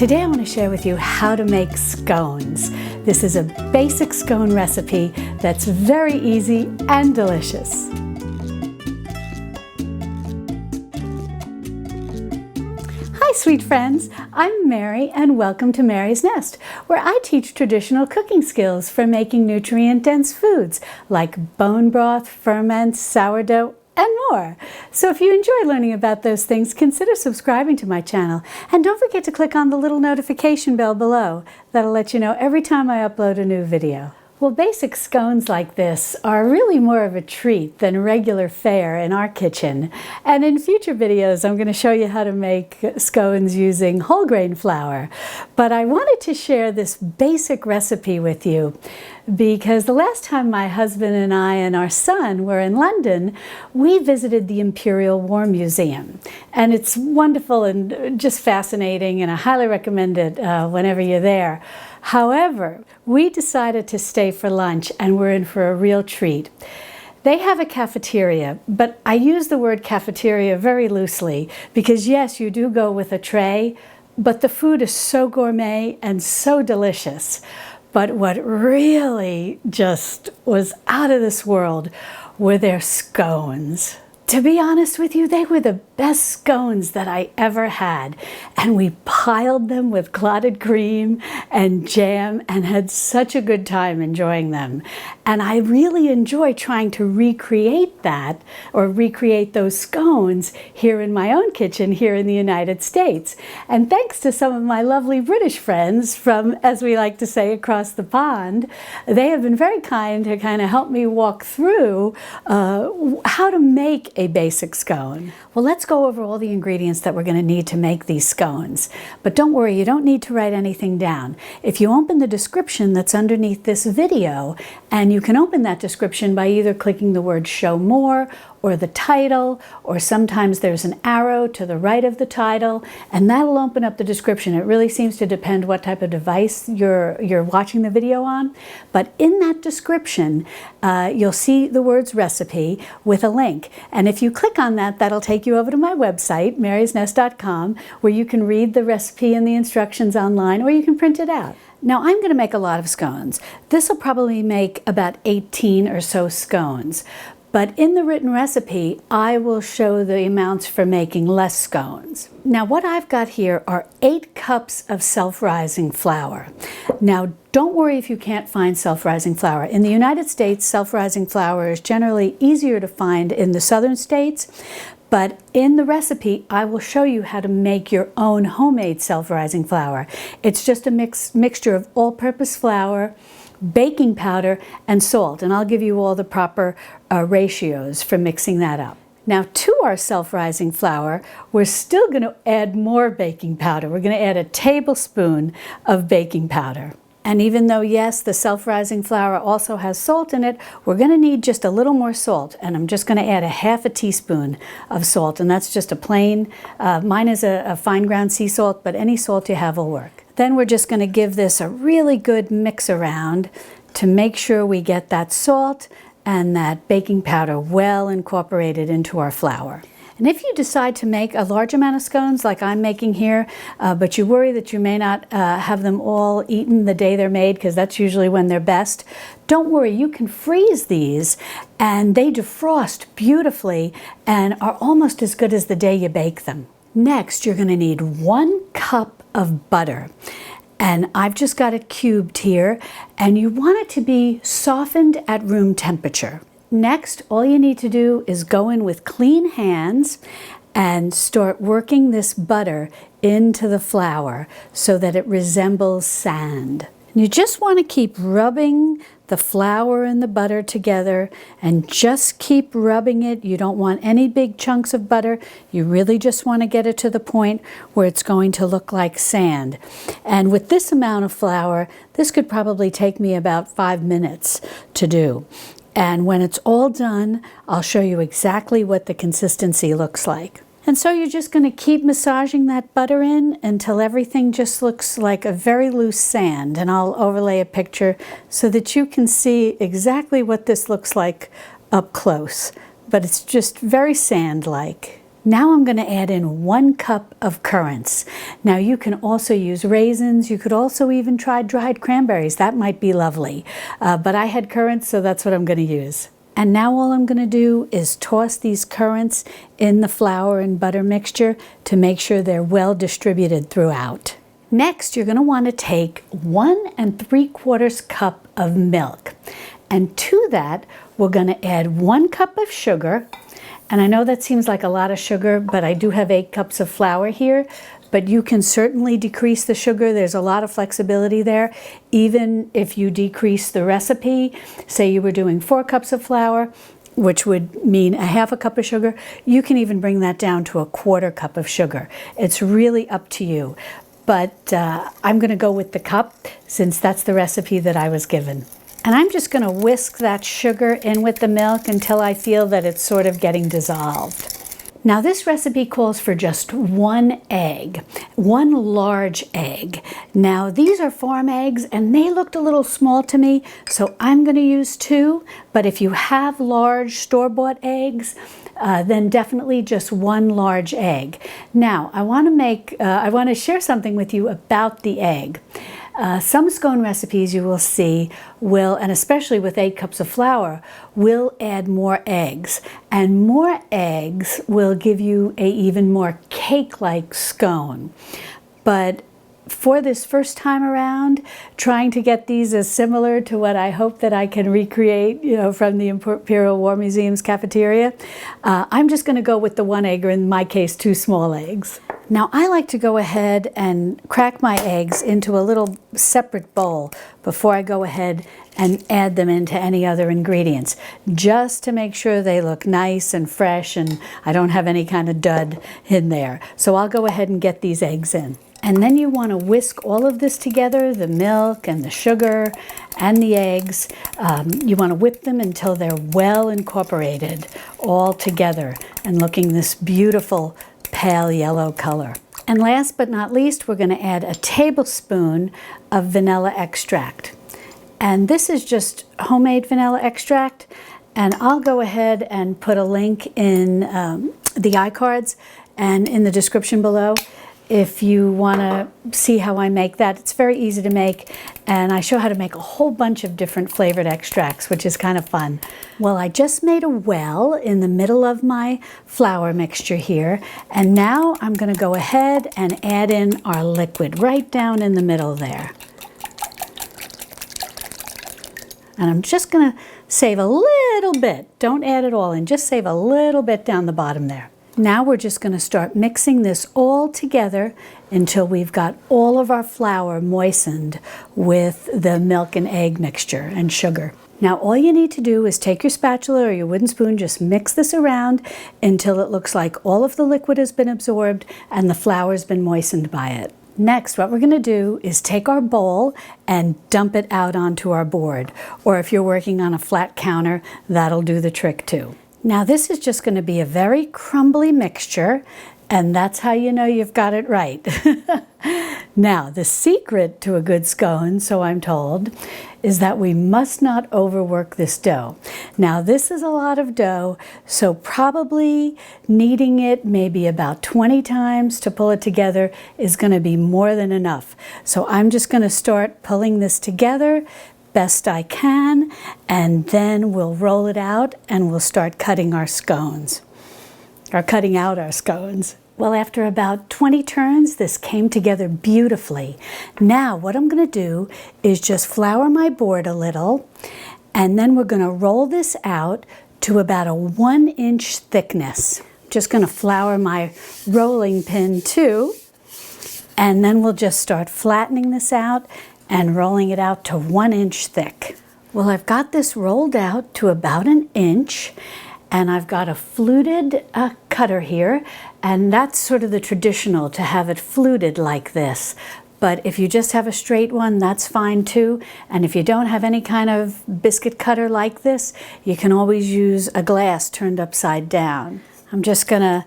Today I want to share with you how to make scones. This is a basic scone recipe that's very easy and delicious. Hi sweet friends, I'm Mary and welcome to Mary's Nest, where I teach traditional cooking skills for making nutrient-dense foods like bone broth, ferments, sourdough, and more. So if you enjoy learning about those things, consider subscribing to my channel. And don't forget to click on the little notification bell below. That'll let you know every time I upload a new video. Well, basic scones like this are really more of a treat than regular fare in our kitchen. And in future videos, I'm going to show you how to make scones using whole grain flour. But I wanted to share this basic recipe with you because the last time my husband and I and our son were in London, we visited the Imperial War Museum. And it's wonderful and just fascinating, and I highly recommend it whenever you're there. However, we decided to stay for lunch and we're in for a real treat. They have a cafeteria, but I use the word cafeteria very loosely because yes, you do go with a tray, but the food is so gourmet and so delicious. But what really just was out of this world were their scones. To be honest with you, they were the best scones that I ever had. And we piled them with clotted cream and jam and had such a good time enjoying them. And I really enjoy trying to recreate that, or recreate those scones here in my own kitchen here in the United States. And thanks to some of my lovely British friends from, as we like to say, across the pond, they have been very kind to kind of help me walk through how to make a basic scone. Well, let's go over all the ingredients that we're going to need to make these scones. But don't worry, you don't need to write anything down. If you open the description that's underneath this video, and you can open that description by either clicking the word show more or the title, or sometimes there's an arrow to the right of the title, and that'll open up the description. It really seems to depend what type of device you're watching the video on. But in that description, you'll see the words recipe with a link. And if you click on that, that'll take you over to my website, marysnest.com, where you can read the recipe and the instructions online, or you can print it out. Now I'm going to make a lot of scones. This will probably make about 18 or so scones. But in the written recipe, I will show the amounts for making less scones. Now what I've got here are 8 cups of self-rising flour. Now don't worry if you can't find self-rising flour. In the United States, self-rising flour is generally easier to find in the southern states. But in the recipe, I will show you how to make your own homemade self-rising flour. It's just a mixture of all-purpose flour, baking powder, and salt. And I'll give you all the proper ratios for mixing that up. Now to our self-rising flour, we're still going to add more baking powder. We're going to add a tablespoon of baking powder. And even though, yes, the self-rising flour also has salt in it, we're going to need just a little more salt. And I'm just going to add a half a teaspoon of salt. And that's just a plain, mine is a fine ground sea salt, but any salt you have will work. Then we're just going to give this a really good mix around to make sure we get that salt and that baking powder well incorporated into our flour. And if you decide to make a large amount of scones like I'm making here, but you worry that you may not have them all eaten the day they're made, because that's usually when they're best, don't worry, you can freeze these and they defrost beautifully and are almost as good as the day you bake them. Next, you're going to need 1 cup of butter. And I've just got it cubed here, and you want it to be softened at room temperature. Next, all you need to do is go in with clean hands and start working this butter into the flour so that it resembles sand. And you just want to keep rubbing the flour and the butter together and just keep rubbing it. You don't want any big chunks of butter. You really just want to get it to the point where it's going to look like sand. And with this amount of flour, this could probably take me about 5 minutes to do. And when it's all done, I'll show you exactly what the consistency looks like. And so you're just going to keep massaging that butter in until everything just looks like a very loose sand. And I'll overlay a picture so that you can see exactly what this looks like up close. But it's just very sand-like. Now I'm going to add in 1 cup of currants. Now you can also use raisins. You could also even try dried cranberries. That might be lovely. But I had currants, so that's what I'm going to use. And now all I'm going to do is toss these currants in the flour and butter mixture to make sure they're well distributed throughout. Next, you're going to want to take 1 3/4 cup of milk. And to that, we're going to add 1 cup of sugar. And I know that seems like a lot of sugar, but I do have 8 cups of flour here. But you can certainly decrease the sugar. There's a lot of flexibility there. Even if you decrease the recipe, say you were doing 4 cups of flour, which would mean a 1/2 cup of sugar, you can even bring that down to a 1/4 cup of sugar. It's really up to you. But I'm going to go with the cup since that's the recipe that I was given. And I'm just going to whisk that sugar in with the milk until I feel that it's sort of getting dissolved. Now this recipe calls for just 1 egg, 1 large egg. Now these are farm eggs and they looked a little small to me, so I'm going to use 2. But if you have large store-bought eggs, then definitely just 1 large egg. Now I want to share something with you about the egg. Some scone recipes you will see will, and especially with 8 cups of flour, will add more eggs. And more eggs will give you a even more cake-like scone. But for this first time around, trying to get these as similar to what I hope that I can recreate, from the Imperial War Museum's cafeteria, I'm just going to go with the 1 egg, or in my case, 2 small eggs. Now I like to go ahead and crack my eggs into a little separate bowl before I go ahead and add them into any other ingredients, just to make sure they look nice and fresh and I don't have any kind of dud in there. So I'll go ahead and get these eggs in. And then you want to whisk all of this together, the milk and the sugar and the eggs. You want to whip them until they're well incorporated all together and looking this beautiful pale yellow color. And last but not least, we're going to add a tablespoon of vanilla extract. And this is just homemade vanilla extract. And I'll go ahead and put a link in the iCards and in the description below if you want to see how I make that. It's very easy to make, and I show how to make a whole bunch of different flavored extracts, which is kind of fun. Well, I just made a well in the middle of my flour mixture here, and now I'm going to go ahead and add in our liquid right down in the middle there. And I'm just going to save a little bit. Don't add it all in, just save a little bit down the bottom there. Now we're just going to start mixing this all together until we've got all of our flour moistened with the milk and egg mixture and sugar. Now all you need to do is take your spatula or your wooden spoon, just mix this around until it looks like all of the liquid has been absorbed and the flour's been moistened by it. Next, what we're going to do is take our bowl and dump it out onto our board. Or if you're working on a flat counter, that'll do the trick too. Now this is just going to be a very crumbly mixture, and that's how you know you've got it right. Now the secret to a good scone, so I'm told, is that we must not overwork this dough. Now this is a lot of dough, so probably kneading it maybe about 20 times to pull it together is going to be more than enough. So I'm just going to start pulling this together best I can, and then we'll roll it out and we'll start cutting our scones, or cutting out our scones. Well, after about 20 turns, this came together beautifully. Now what I'm going to do is just flour my board a little, and then we're going to roll this out to about a 1-inch thickness. Just going to flour my rolling pin too, and then we'll just start flattening this out and rolling it out to 1 inch thick. Well, I've got this rolled out to about 1 inch, and I've got a fluted cutter here, and that's sort of the traditional, to have it fluted like this. But if you just have a straight one, that's fine too. And if you don't have any kind of biscuit cutter like this, you can always use a glass turned upside down. I'm just gonna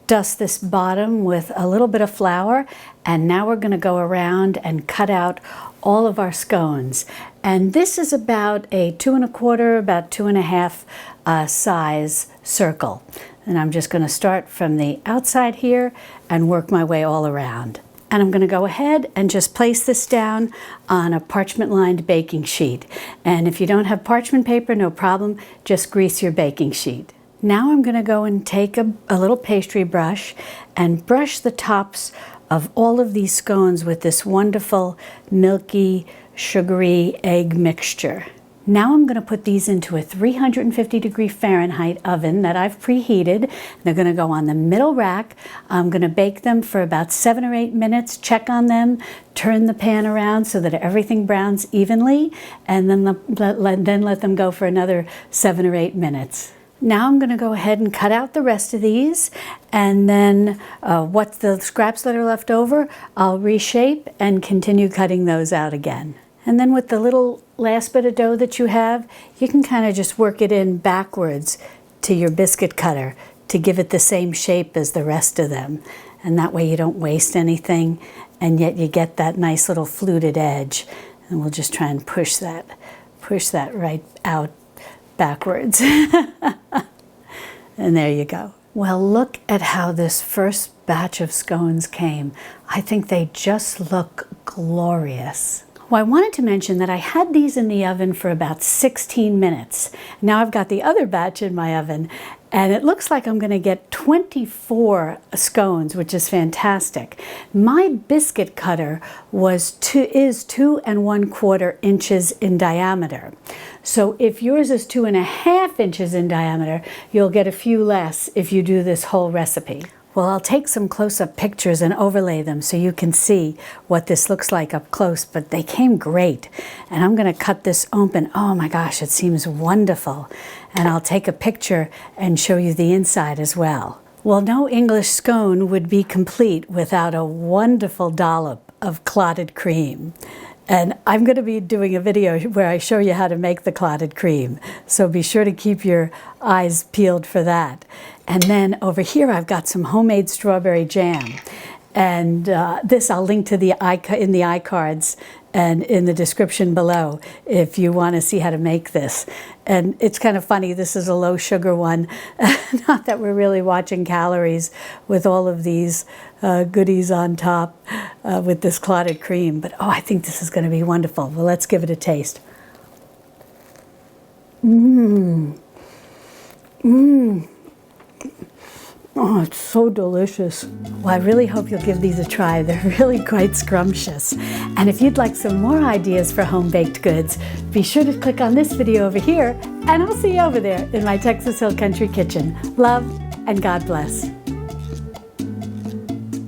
dust this bottom with a little bit of flour, and now we're going to go around and cut out all of our scones. And this is about a 2 1/4, about 2 1/2 size circle. And I'm just going to start from the outside here and work my way all around. And I'm going to go ahead and just place this down on a parchment-lined baking sheet. And if you don't have parchment paper, no problem, just grease your baking sheet. Now I'm going to go and take a little pastry brush and brush the tops of all of these scones with this wonderful milky, sugary egg mixture. Now I'm going to put these into a 350-degree Fahrenheit oven that I've preheated. They're going to go on the middle rack. I'm going to bake them for about 7 or 8 minutes, check on them, turn the pan around so that everything browns evenly, and then let them go for another 7 or 8 minutes. Now I'm going to go ahead and cut out the rest of these, and then what the scraps that are left over, I'll reshape and continue cutting those out again. And then with the little last bit of dough that you have, you can kind of just work it in backwards to your biscuit cutter to give it the same shape as the rest of them. And that way you don't waste anything, and yet you get that nice little fluted edge. And we'll just try and push that right out backwards. And there you go. Well, look at how this first batch of scones came. I think they just look glorious. Well, I wanted to mention that I had these in the oven for about 16 minutes. Now I've got the other batch in my oven, and it looks like I'm going to get 24 scones, which is fantastic. My biscuit cutter is 2 1/4 inches in diameter. So if yours is 2 1/2 inches in diameter, you'll get a few less if you do this whole recipe. Well, I'll take some close-up pictures and overlay them so you can see what this looks like up close, but they came great. And I'm going to cut this open. Oh my gosh, it seems wonderful. And I'll take a picture and show you the inside as well. Well, no English scone would be complete without a wonderful dollop of clotted cream. And I'm going to be doing a video where I show you how to make the clotted cream. So be sure to keep your eyes peeled for that. And then over here I've got some homemade strawberry jam. And this I'll link to in the iCards and in the description below if you want to see how to make this. And it's kind of funny, this is a low sugar one. Not that we're really watching calories with all of these goodies on top with this clotted cream. But oh, I think this is going to be wonderful. Well, let's give it a taste. Oh, it's so delicious. Well, I really hope you'll give these a try. They're really quite scrumptious. And if you'd like some more ideas for home-baked goods, be sure to click on this video over here, and I'll see you over there in my Texas Hill Country Kitchen. Love and God bless.